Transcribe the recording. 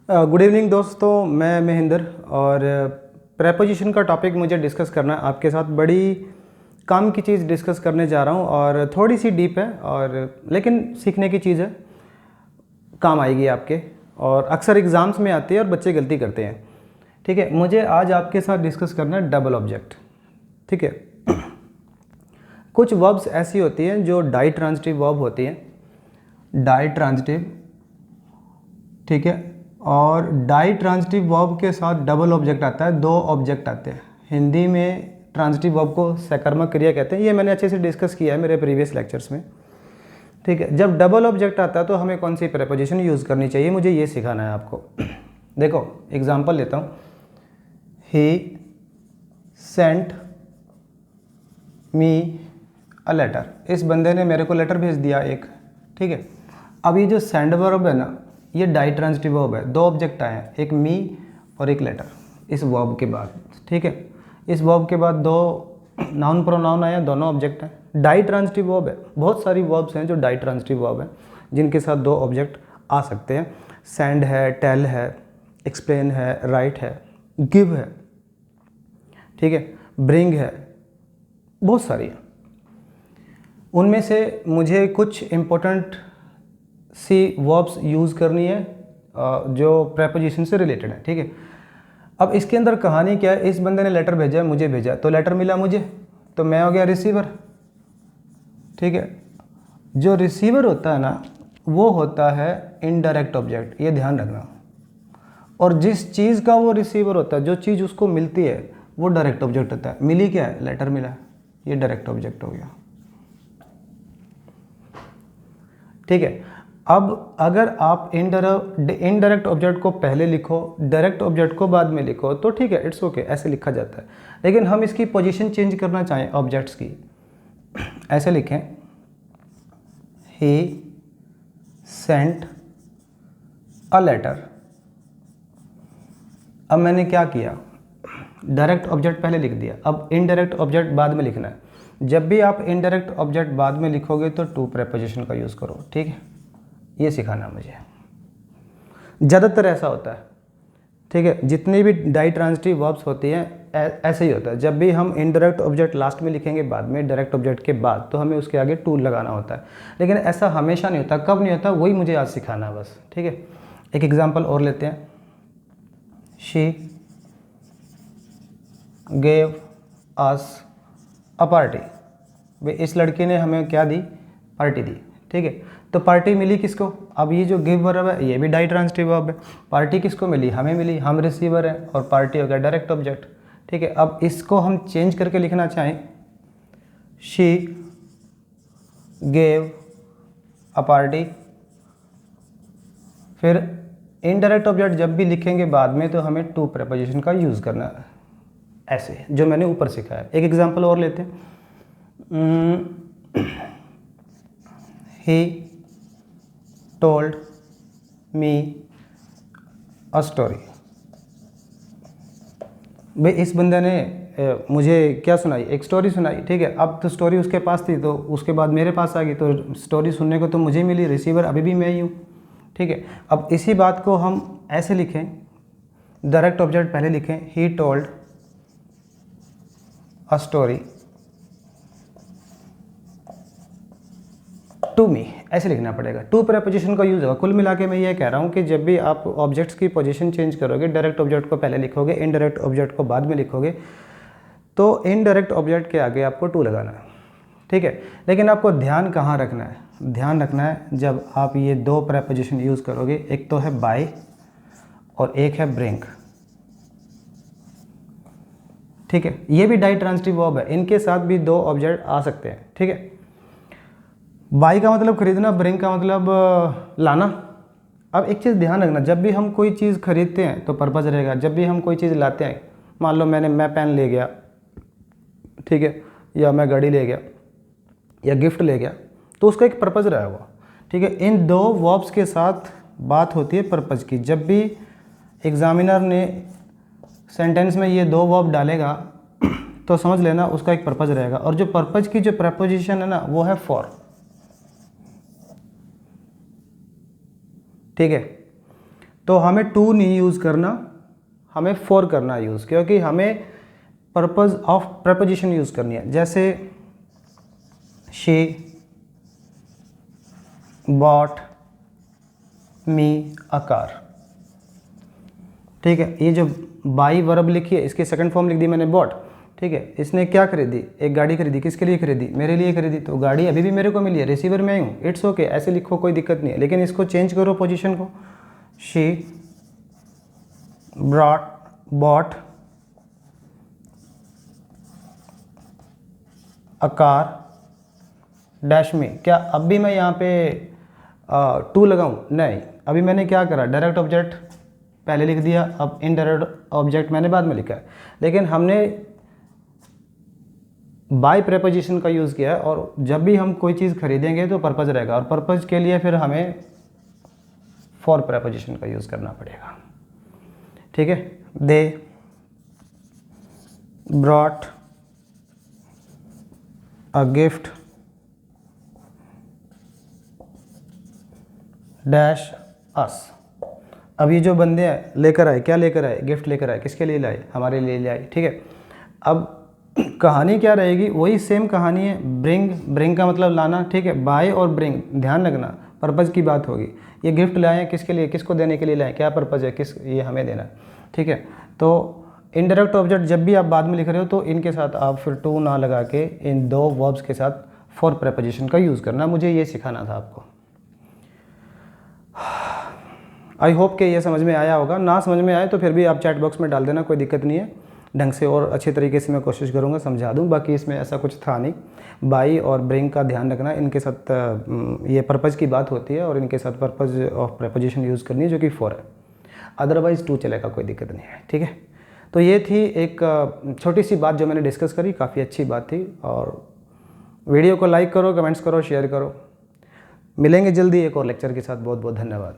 Good evening दोस्तों, मैं महेंद्र और प्रेपोजिशन का टॉपिक मुझे डिस्कस करना है आपके साथ। बड़ी काम की चीज़ डिस्कस करने जा रहा हूँ और थोड़ी सी डीप है और लेकिन सीखने की चीज़ है, काम आएगी आपके। और अक्सर एग्ज़ाम्स में आती है और बच्चे गलती करते हैं। ठीक है, मुझे आज आपके साथ डिस्कस करना है डबल ऑब्जेक्ट। ठीक है, कुछ वर्ब्स ऐसी होती हैं जो डाई ट्रांजिटिव वर्ब होती हैं, डाई ट्रांजिटिव। ठीक है, और डाई ट्रांजिटिव वर्ब के साथ डबल ऑब्जेक्ट आता है, दो ऑब्जेक्ट आते हैं। हिंदी में ट्रांजिटिव वर्ब को सकर्मक क्रिया कहते हैं। ये मैंने अच्छे से डिस्कस किया है मेरे प्रीवियस लेक्चर्स में। ठीक है, जब डबल ऑब्जेक्ट आता है तो हमें कौन सी प्रेपोजिशन यूज़ करनी चाहिए, मुझे ये सिखाना है आपको। देखो एग्जांपल लेता हूँ। ही सेंट मी अ लेटर, इस बंदे ने मेरे को लेटर भेज दिया एक। ठीक है, अब ये जो सेंड वर्ब है ना, ये डाई ट्रांजिटिव वर्ब है। दो ऑब्जेक्ट आए हैं, एक मी और एक लेटर इस वर्ब के बाद। ठीक है, इस वर्ब के बाद दो नाउन प्रोनाउन आए हैं, दोनों ऑब्जेक्ट हैं। डाई ट्रांजिटिव वर्ब है। बहुत सारी वर्ब्स हैं जो डाई ट्रांजिटिव वर्ब हैं जिनके साथ दो ऑब्जेक्ट आ सकते हैं। सेंड है, टेल है, एक्सप्लेन है, राइट है, गिव है। ठीक है, ब्रिंग है, बहुत सारी हैं। उनमें से मुझे कुछ इम्पोर्टेंट सी वर्ब्स यूज़ करनी है जो प्रेपोजिशन से रिलेटेड है। ठीक है, अब इसके अंदर कहानी क्या है, इस बंदे ने लेटर भेजा है, मुझे भेजा, तो लेटर मिला मुझे, तो मैं हो गया रिसीवर। ठीक है, जो रिसीवर होता है ना, वो होता है इनडायरेक्ट ऑब्जेक्ट, ये ध्यान रखना। और जिस चीज़ का वो रिसीवर होता है, जो चीज़ उसको मिलती है, वो डायरेक्ट ऑब्जेक्ट होता है। मिली क्या है, लेटर मिला, ये डायरेक्ट ऑब्जेक्ट हो गया। ठीक है, अब अगर आप इनडायरेक्ट ऑब्जेक्ट को पहले लिखो, डायरेक्ट ऑब्जेक्ट को बाद में लिखो, तो ठीक है, इट्स ओके, ऐसे लिखा जाता है। लेकिन हम इसकी पोजीशन चेंज करना चाहें ऑब्जेक्ट्स की, ऐसे लिखें, ही सेंट अ लेटर। अब मैंने क्या किया, डायरेक्ट ऑब्जेक्ट पहले लिख दिया, अब इनडायरेक्ट ऑब्जेक्ट बाद में लिखना है। जब भी आप इनडायरेक्ट ऑब्जेक्ट बाद में लिखोगे तो टू प्रेपोजिशन का यूज़ करो। ठीक है, ये सिखाना मुझे, ज़्यादातर ऐसा होता है। ठीक है, जितनी भी डाई ट्रांजिटिव वर्ब्स होती हैं ऐसे ही होता है। जब भी हम इनडायरेक्ट ऑब्जेक्ट लास्ट में लिखेंगे बाद में, डायरेक्ट ऑब्जेक्ट के बाद, तो हमें उसके आगे टू लगाना होता है। लेकिन ऐसा हमेशा नहीं होता। कब नहीं होता, वही मुझे आज सिखाना है बस। ठीक है, एक एग्जांपल और लेते हैं। She gave us a party, भाई इस लड़की ने हमें क्या दी, पार्टी दी। ठीक है, तो पार्टी मिली किसको, अब ये जो गिव वर्ब है ये भी डाई ट्रांजिटिव वर्ब है। पार्टी किसको मिली, हमें मिली, हम रिसीवर हैं, और पार्टी हो गया डायरेक्ट ऑब्जेक्ट। ठीक है, अब इसको हम चेंज करके लिखना चाहें, शी गेव अ पार्टी, फिर इनडायरेक्ट ऑब्जेक्ट जब भी लिखेंगे बाद में तो हमें टू प्रेपोजिशन का यूज़ करना है, ऐसे जो मैंने ऊपर सिखाया। एक एग्जांपल और लेते हैं। He told me a story, भाई इस बंदे ने मुझे क्या सुनाई, एक स्टोरी सुनाई। ठीक है, अब तो स्टोरी उसके पास थी तो उसके बाद मेरे पास आ गई, तो स्टोरी सुनने को तो मुझे मिली, रिसीवर अभी भी मैं ही हूँ। ठीक है, अब इसी बात को हम ऐसे लिखें, डायरेक्ट ऑब्जेक्ट पहले लिखें, he told a story to me, ऐसे लिखना पड़ेगा। टू प्रेपोजिशन का यूज़ होगा। कुल मिला के मैं ये कह रहा हूँ कि जब भी आप ऑब्जेक्ट्स की पोजीशन चेंज करोगे, डायरेक्ट ऑब्जेक्ट को पहले लिखोगे, इनडायरेक्ट ऑब्जेक्ट को बाद में लिखोगे, तो इनडायरेक्ट ऑब्जेक्ट के आगे आपको टू लगाना है। ठीक है, लेकिन आपको ध्यान कहाँ रखना है, ध्यान रखना है जब आप ये दो प्रेपोजिशन यूज़ करोगे, एक तो है बाय और एक है ब्रिंग। ठीक है, ये भी डाई ट्रांजिटिव वर्ब है, इनके साथ भी दो ऑब्जेक्ट आ सकते हैं। ठीक है, बाई का मतलब खरीदना, ब्रिंग का मतलब लाना। अब एक चीज़ ध्यान रखना, जब भी हम कोई चीज़ खरीदते हैं तो पर्पज़ रहेगा, जब भी हम कोई चीज़ लाते हैं, मान लो मैं पेन ले गया, ठीक है, या मैं गाड़ी ले गया या गिफ्ट ले गया, तो उसका एक पर्पज़ रहेगा। ठीक है, इन दो वर्ब्स के साथ बात होती है पर्पज़ की। जब भी एग्जामिनर ने सेंटेंस में ये दो वर्ब डालेगा तो समझ लेना उसका एक पर्पज़ रहेगा, और जो पर्पज़ की जो प्रेपोजिशन है ना, वो है फॉर। ठीक है, तो हमें टू नहीं यूज़ करना, हमें फॉर करना यूज़, क्योंकि हमें पर्पज़ ऑफ प्रपोजिशन यूज़ करनी है। जैसे she bought me a car, ठीक है। ये जो बाई वर्ब लिखी है इसकी सेकंड फॉर्म लिख दी मैंने बॉट, ठीक है। इसने क्या खरीदी, एक गाड़ी खरीदी, किसके लिए खरीदी, मेरे लिए खरीदी, तो गाड़ी अभी भी मेरे को मिली है, रिसीवर मैं हूँ, इट्स ओके, ऐसे लिखो कोई दिक्कत नहीं है। लेकिन इसको चेंज करो पोजीशन को, she bought a car dash में, क्या अब भी मैं यहाँ पे टू लगाऊं, नहीं, अभी मैंने क्या करा, डायरेक्ट ऑब्जेक्ट पहले लिख दिया, अब इनडायरेक्ट ऑब्जेक्ट मैंने बाद में लिखा है। लेकिन हमने बाय प्रेपोजिशन का यूज़ किया है, और जब भी हम कोई चीज़ खरीदेंगे तो पर्पज़ रहेगा, और पर्पज़ के लिए फिर हमें फॉर प्रेपोजिशन का यूज़ करना पड़ेगा, ठीक है। They brought a gift dash us, अब ये जो बंदे हैं लेकर आए, क्या लेकर आए, गिफ्ट लेकर आए, किसके लिए लाए, हमारे लिए ले आए, ठीक है। अब कहानी क्या रहेगी, वही सेम कहानी है, ब्रिंग का मतलब लाना, ठीक है। बाय और ब्रिंग, ध्यान रखना पर्पज़ की बात होगी। ये गिफ्ट लाए हैं किसके लिए, किसको देने के लिए लाए, क्या पर्पज़ है, किस ये हमें देना, ठीक है। तो इनडायरेक्ट ऑब्जेक्ट जब भी आप बाद में लिख रहे हो तो इनके साथ आप फिर टू ना लगा के इन दो वर्ब्स के साथ फॉर प्रेपोजिशन का यूज़ करना, मुझे ये सिखाना था आपको। आई होप कि ये समझ में आया होगा, ना समझ में आए तो फिर भी आप चैट बॉक्स में डाल देना, कोई दिक्कत नहीं है, ढंग से और अच्छे तरीके से मैं कोशिश करूँगा समझा दूँ। बाकी इसमें ऐसा कुछ था नहीं, बाई और ब्रिंग का ध्यान रखना, इनके साथ ये पर्पज़ की बात होती है और इनके साथ पर्पज़ ऑफ प्रेपोजिशन यूज़ करनी है जो कि फॉर है, अदरवाइज़ टू चलेगा, कोई दिक्कत नहीं है, ठीक है। तो ये थी एक छोटी सी बात जो मैंने डिस्कस करी, काफ़ी अच्छी बात थी। और वीडियो को लाइक करो, कमेंट्स करो, शेयर करो। मिलेंगे जल्दी एक और लेक्चर के साथ। बहुत बहुत धन्यवाद।